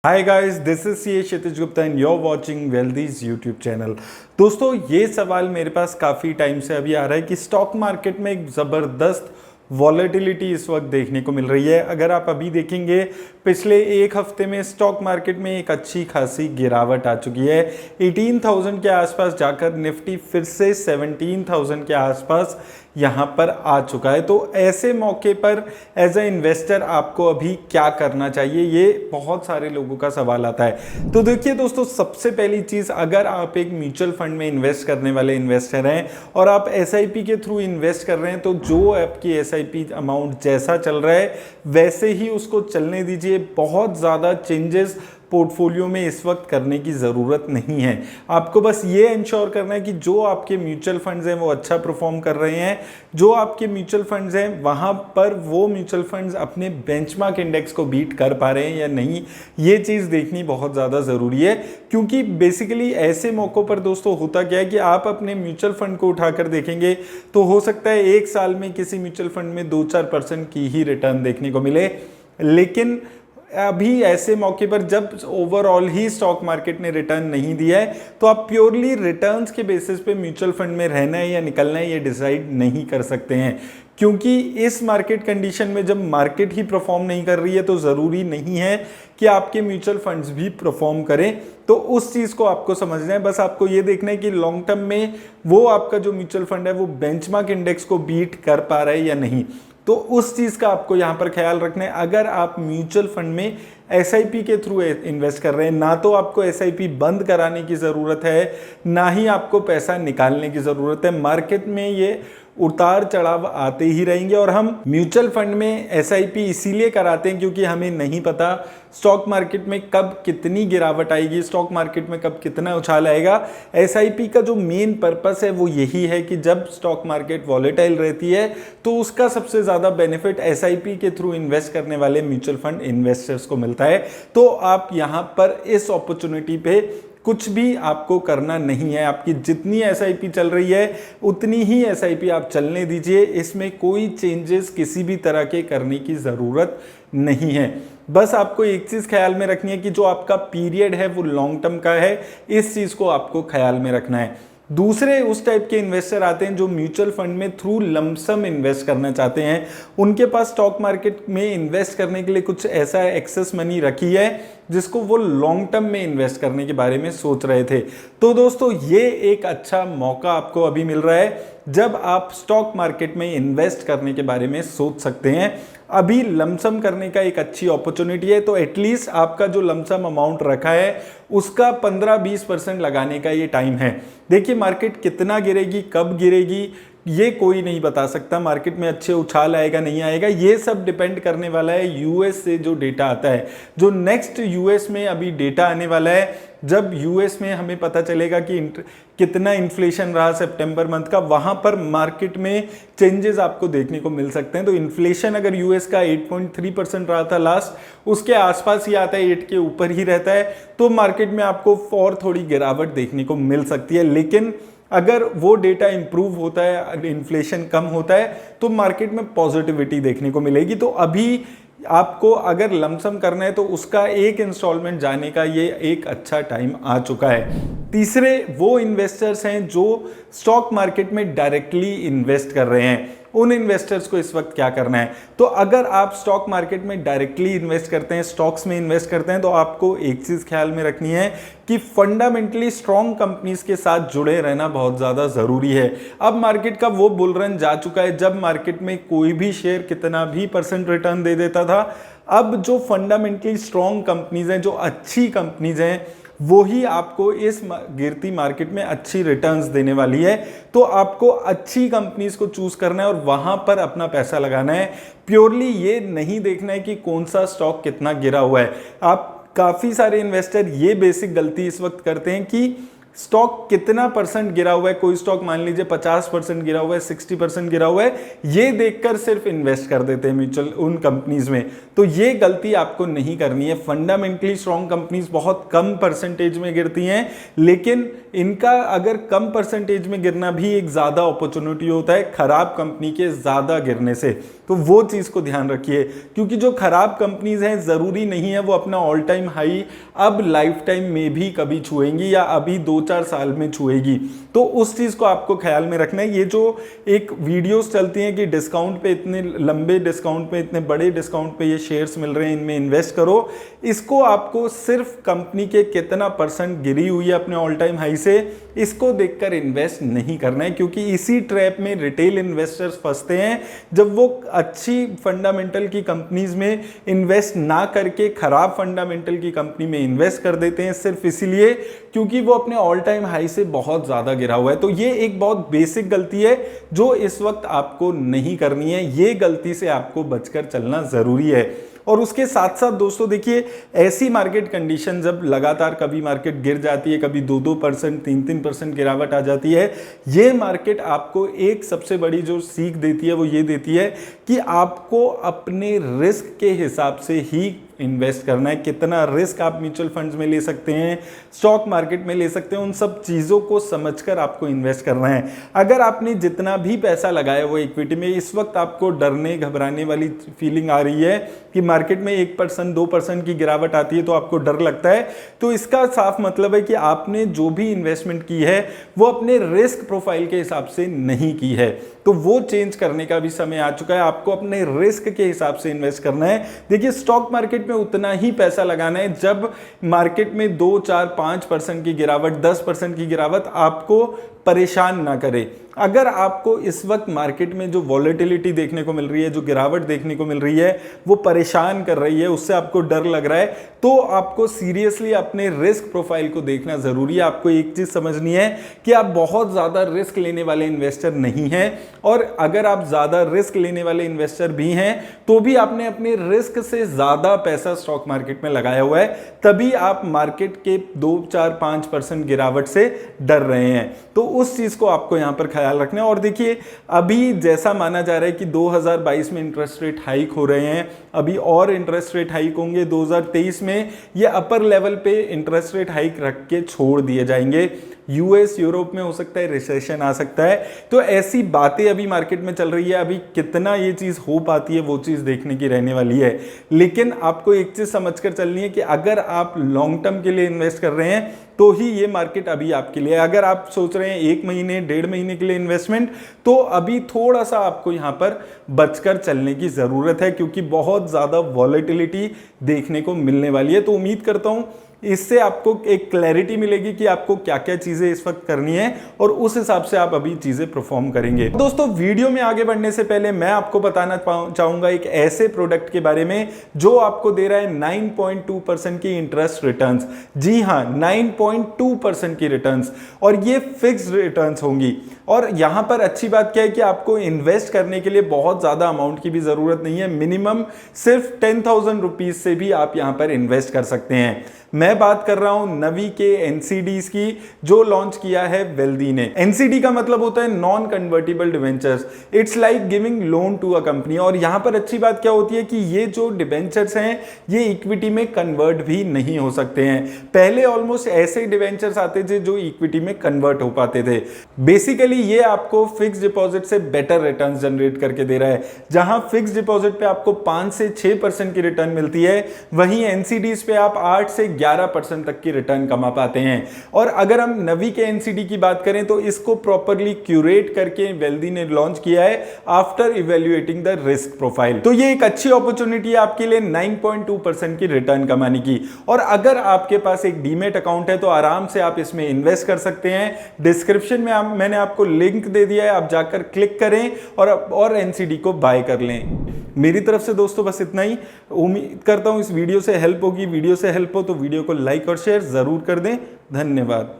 Hi guys, this is C Kshitij Gupta and you're watching wealthies YouTube channel. दोस्तों, ये सवाल मेरे पास काफ़ी टाइम से अभी आ रहा है कि स्टॉक मार्केट में एक ज़बरदस्त वॉलेटिलिटी इस वक्त देखने को मिल रही है। अगर आप अभी देखेंगे, पिछले एक हफ्ते में स्टॉक मार्केट में एक अच्छी खासी गिरावट आ चुकी है। 18,000 के आसपास जाकर निफ्टी फिर से 17,000 के आसपास यहाँ पर आ चुका है। तो ऐसे मौके पर एज ए इन्वेस्टर आपको अभी क्या करना चाहिए, ये बहुत सारे लोगों का सवाल आता है। तो देखिए दोस्तों, सबसे पहली चीज़, अगर आप एक म्यूचुअल फंड में इन्वेस्ट करने वाले इन्वेस्टर हैं और आप एसआईपी के थ्रू इन्वेस्ट कर रहे हैं, तो जो आपकी एसआईपी अमाउंट जैसा चल रहा है वैसे ही उसको चलने दीजिए। बहुत ज़्यादा चेंजेस पोर्टफोलियो में इस वक्त करने की ज़रूरत नहीं है। आपको बस ये इंश्योर करना है कि जो आपके म्यूचुअल फंड्स हैं वो अच्छा परफॉर्म कर रहे हैं। जो आपके म्यूचुअल फंड्स हैं वहाँ पर वो म्यूचुअल फंड्स अपने बेंचमार्क इंडेक्स को बीट कर पा रहे हैं या नहीं, ये चीज़ देखनी बहुत ज़्यादा ज़रूरी है। क्योंकि बेसिकली ऐसे मौक़ों पर दोस्तों होता क्या है कि आप अपने म्यूचुअल फंड को उठाकर देखेंगे तो हो सकता है एक साल में किसी म्यूचुअल फंड में 2-4% की ही रिटर्न देखने को मिले। लेकिन अभी ऐसे मौके पर जब ओवरऑल ही स्टॉक मार्केट ने रिटर्न नहीं दिया है, तो आप प्योरली रिटर्न्स के बेसिस पे म्यूचुअल फंड में रहना है या निकलना है ये डिसाइड नहीं कर सकते हैं। क्योंकि इस मार्केट कंडीशन में जब मार्केट ही परफॉर्म नहीं कर रही है तो ज़रूरी नहीं है कि आपके म्यूचुअल फंड्स भी परफॉर्म करें। तो उस चीज़ को आपको समझना है। बस आपको ये देखना है कि लॉन्ग टर्म में वो आपका जो म्यूचुअल फंड है वो बेंचमार्क इंडेक्स को बीट कर पा रहा है या नहीं। तो उस चीज़ का आपको यहाँ पर ख्याल रखना है। अगर आप म्यूचुअल फंड में एसआईपी के थ्रू इन्वेस्ट कर रहे हैं, ना तो आपको एसआईपी बंद कराने की ज़रूरत है, ना ही आपको पैसा निकालने की ज़रूरत है। मार्केट में ये उतार चढ़ाव आते ही रहेंगे और हम म्यूचुअल फंड में एसआईपी इसीलिए कराते हैं क्योंकि हमें नहीं पता स्टॉक मार्केट में कब कितनी गिरावट आएगी, स्टॉक मार्केट में कब कितना उछाल आएगा। एसआईपी का जो मेन पर्पस है वो यही है कि जब स्टॉक मार्केट वॉलेटाइल रहती है तो उसका सबसे ज़्यादा बेनिफिट एसआईपी के थ्रू इन्वेस्ट करने वाले म्यूचुअल फंड इन्वेस्टर्स को मिलता है। तो आप यहाँ पर इस अपॉर्चुनिटी पे कुछ भी आपको करना नहीं है। आपकी जितनी एसआईपी चल रही है उतनी ही एसआईपी आप चलने दीजिए। इसमें कोई चेंजेस किसी भी तरह के करने की ज़रूरत नहीं है। बस आपको एक चीज़ ख्याल में रखनी है कि जो आपका पीरियड है वो लॉन्ग टर्म का है। इस चीज़ को आपको ख्याल में रखना है। दूसरे उस टाइप के इन्वेस्टर आते हैं जो म्यूचुअल फंड में थ्रू लमसम इन्वेस्ट करना चाहते हैं। उनके पास स्टॉक मार्केट में इन्वेस्ट करने के लिए कुछ ऐसा एक्सेस मनी रखी है जिसको वो लॉन्ग टर्म में इन्वेस्ट करने के बारे में सोच रहे थे। तो दोस्तों, ये एक अच्छा मौका आपको अभी मिल रहा है जब आप स्टॉक मार्केट में इन्वेस्ट करने के बारे में सोच सकते हैं। अभी लमसम करने का एक अच्छी अपॉर्चुनिटी है। तो एटलीस्ट आपका जो लमसम अमाउंट रखा है उसका 15-20% लगाने का ये टाइम है। देखिए, मार्केट कितना गिरेगी, कब गिरेगी, ये कोई नहीं बता सकता। मार्केट में अच्छे उछाल आएगा नहीं आएगा, ये सब डिपेंड करने वाला है यूएस से जो डेटा आता है। जो नेक्स्ट यूएस में अभी डेटा आने वाला है, जब यूएस में हमें पता चलेगा कि कितना इन्फ्लेशन रहा सितंबर मंथ का, वहाँ पर मार्केट में चेंजेस आपको देखने को मिल सकते हैं। तो इन्फ्लेशन अगर यूएस का 8.3% रहा था लास्ट, उसके आसपास ही आता है, 8 के ऊपर ही रहता है, तो मार्केट में आपको और थोड़ी गिरावट देखने को मिल सकती है। लेकिन अगर वो डेटा इंप्रूव होता है, इन्फ्लेशन कम होता है, तो मार्केट में पॉजिटिविटी देखने को मिलेगी। तो अभी आपको अगर लमसम करना है तो उसका एक इंस्टॉलमेंट जाने का ये एक अच्छा टाइम आ चुका है। तीसरे वो इन्वेस्टर्स हैं जो स्टॉक मार्केट में डायरेक्टली इन्वेस्ट कर रहे हैं। उन इन्वेस्टर्स को इस वक्त क्या करना है? तो अगर आप स्टॉक मार्केट में डायरेक्टली इन्वेस्ट करते हैं, स्टॉक्स में इन्वेस्ट करते हैं, तो आपको एक चीज़ ख्याल में रखनी है कि फंडामेंटली स्ट्रॉन्ग कंपनीज के साथ जुड़े रहना बहुत ज़्यादा ज़रूरी है। अब मार्केट का वो बुल रन जा चुका है जब मार्केट में कोई भी शेयर कितना भी % रिटर्न दे देता था। अब जो फंडामेंटली स्ट्रॉन्ग कंपनीज हैं, जो अच्छी कंपनीज हैं, वो ही आपको इस गिरती मार्केट में अच्छी रिटर्न्स देने वाली है। तो आपको अच्छी कंपनीज को चूज करना है और वहां पर अपना पैसा लगाना है। प्योरली ये नहीं देखना है कि कौन सा स्टॉक कितना गिरा हुआ है। आप काफ़ी सारे इन्वेस्टर ये बेसिक गलती इस वक्त करते हैं कि स्टॉक कितना परसेंट गिरा हुआ है, कोई स्टॉक मान लीजिए 50% गिरा हुआ है, 60% गिरा हुआ है, ये देखकर सिर्फ इन्वेस्ट कर देते हैं म्यूचुअल उन कंपनीज में। तो ये गलती आपको नहीं करनी है। फंडामेंटली स्ट्रॉन्ग कंपनीज बहुत कम परसेंटेज में गिरती हैं, लेकिन इनका अगर कम परसेंटेज में गिरना भी एक ज्यादा अपॉर्चुनिटी होता है खराब कंपनी के ज्यादा गिरने से। तो वो चीज को ध्यान रखिए, क्योंकि जो खराब कंपनीज हैं जरूरी नहीं है वो अपना ऑल टाइम हाई अब लाइफ टाइम में भी कभी छुएंगी या अभी 2-4 साल में छुएगी। तो उस चीज को आपको ख्याल में रखना है। ये जो एक वीडियोस चलती हैं कि डिस्काउंट पे, इतने लंबे डिस्काउंट पे, इतने बड़े डिस्काउंट पे ये शेयर्स मिल रहे हैं, इनमें इन्वेस्ट करो, इसको आपको सिर्फ कंपनी के कितना परसेंट गिरी हुई है अपने ऑल टाइम हाई से, इसको देखकर इन्वेस्ट नहीं करना है। क्योंकि इसी ट्रैप में रिटेल इन्वेस्टर्स फंसते हैं, जब वो अच्छी फंडामेंटल की कंपनीज में इन्वेस्ट ना करके खराब फंडामेंटल की कंपनी में इन्वेस्ट कर देते हैं, सिर्फ इसीलिए क्योंकि वो अपने ऑल टाइम हाई से बहुत ज्यादा गिरा हुआ है। तो ये एक बहुत बेसिक गलती है जो इस वक्त आपको नहीं करनी है। ये गलती से आपको बचकर चलना जरूरी है। और उसके साथ साथ दोस्तों देखिए, ऐसी मार्केट कंडीशन जब लगातार कभी मार्केट गिर जाती है, कभी 2-2%, 3-3% गिरावट आ जाती है, ये मार्केट आपको एक सबसे बड़ी जो सीख देती है वो ये देती है कि आपको अपने रिस्क के हिसाब से ही इन्वेस्ट करना है। कितना रिस्क आप म्यूचुअल फंड्स में ले सकते हैं, स्टॉक मार्केट में ले सकते हैं, उन सब चीज़ों को समझकर आपको इन्वेस्ट करना है। अगर आपने जितना भी पैसा लगाया वो इक्विटी में, इस वक्त आपको डरने घबराने वाली फीलिंग आ रही है कि मार्केट में 1% 2% की गिरावट आती है तो आपको डर लगता है, तो इसका साफ मतलब है कि आपने जो भी इन्वेस्टमेंट की है वो अपने रिस्क प्रोफाइल के हिसाब से नहीं की है। तो वो चेंज करने का भी समय आ चुका है। आपको अपने रिस्क के हिसाब से इन्वेस्ट करना है। देखिए, स्टॉक मार्केट में उतना ही पैसा लगाना है जब मार्केट में 2-4-5% की गिरावट, 10% की गिरावट आपको परेशान ना करे। अगर आपको इस वक्त मार्केट में जो वॉलेटिलिटी देखने को मिल रही है, जो गिरावट देखने को मिल रही है, वो परेशान कर रही है, उससे आपको डर लग रहा है, तो आपको सीरियसली अपने रिस्क प्रोफाइल को देखना जरूरी है। आपको एक चीज समझनी है कि आप बहुत ज्यादा रिस्क लेने वाले इन्वेस्टर नहीं हैं, और अगर आप ज्यादा रिस्क लेने वाले इन्वेस्टर भी हैं तो भी आपने अपने रिस्क से ज्यादा पैसा स्टॉक मार्केट में लगाया हुआ है, तभी आप मार्केट के 2-4-5% गिरावट से डर रहे हैं। तो उस चीज को आपको यहां पर ख्याल रखना है। और देखिए, अभी जैसा माना जा रहा है कि 2022 में इंटरेस्ट रेट हाइक हो रहे हैं, अभी और इंटरेस्ट रेट हाइक होंगे 2023 में, ये अपर लेवल पे इंटरेस्ट रेट हाइक रख के छोड़ दिए जाएंगे। यूएस यूरोप में हो सकता है रिसेशन आ सकता है। तो ऐसी बातें अभी मार्केट में चल रही है। अभी कितना ये चीज हो पाती है वो चीज देखने की रहने वाली है। लेकिन आपको एक चीज समझकर चलनी है कि अगर आप लॉन्ग टर्म के लिए इन्वेस्ट कर रहे हैं तो ही ये मार्केट अभी आपके लिए। अगर आप सोच रहे हैं 1 महीने 1.5 महीने के लिए इन्वेस्टमेंट, तो अभी थोड़ा सा आपको यहां पर बचकर चलने की जरूरत है, क्योंकि बहुत ज्यादा वॉलेटिलिटी देखने को मिलने वाली है। तो उम्मीद करता हूं इससे आपको एक क्लैरिटी मिलेगी कि आपको क्या क्या चीजें इस वक्त करनी है, और उस हिसाब से आप अभी चीजें परफॉर्म करेंगे। दोस्तों, वीडियो में आगे बढ़ने से पहले मैं आपको बताना चाहूंगा एक ऐसे प्रोडक्ट के बारे में जो आपको दे रहा है 9.2% की इंटरेस्ट रिटर्न्स। जी हां, 9.2% की रिटर्न्स, और ये फिक्स्ड रिटर्न्स होंगी। और यहां पर अच्छी बात क्या है कि आपको इन्वेस्ट करने के लिए बहुत ज्यादा अमाउंट की भी जरूरत नहीं है। मिनिमम सिर्फ 10,000 रुपीज से भी आप यहां पर इन्वेस्ट कर सकते हैं। मैं बात कर रहा हूं नवी के एनसीडीज की, जो लॉन्च किया है वेल्दी ने। एनसीडी का मतलब होता है non convertible debentures. It's like giving loan to a company. और यहां पर अच्छी बात क्या होती है कि ये जो डिवेंचर्स हैं ये इक्विटी में कन्वर्ट भी नहीं हो सकते हैं। पहले ऑलमोस्ट ऐसे डिवेंचर्स आते थे जो इक्विटी में कन्वर्ट हो पाते थे। बेसिकली ये आपको फिक्स डिपॉजिट से बेटर रिटर्न जनरेट करके दे रहा है। जहां फिक्स डिपॉजिट पे आपको 5 से 6% की रिटर्न मिलती है, वहीं एनसीडीज पे आप 8 से 11% तक की रिटर्न कमा पाते हैं। और अगर हम नवी के एनसीडी की बात करें तो इसको प्रॉपर्ली क्यूरेट करके वेल्दी ने लॉन्च किया है after evaluating the risk profile. तो ये एक अच्छी अपॉर्चुनिटी है आपके लिए 9.2% की रिटर्न कमाने की। और अगर आपके पास एक डीमेट अकाउंट है तो आराम से आप इसमें इन्वेस्ट कर सकते हैं। डिस्क्रिप्शन में मैंने आपको लिंक दे दिया है, आप जाकर क्लिक करें और एनसीडी को बाय कर लें। मेरी तरफ से दोस्तों बस इतना ही। उम्मीद करता हूं इस वीडियो से हेल्प होगी। वीडियो से हेल्प हो तो वीडियो को लाइक और शेयर जरूर कर दें। धन्यवाद।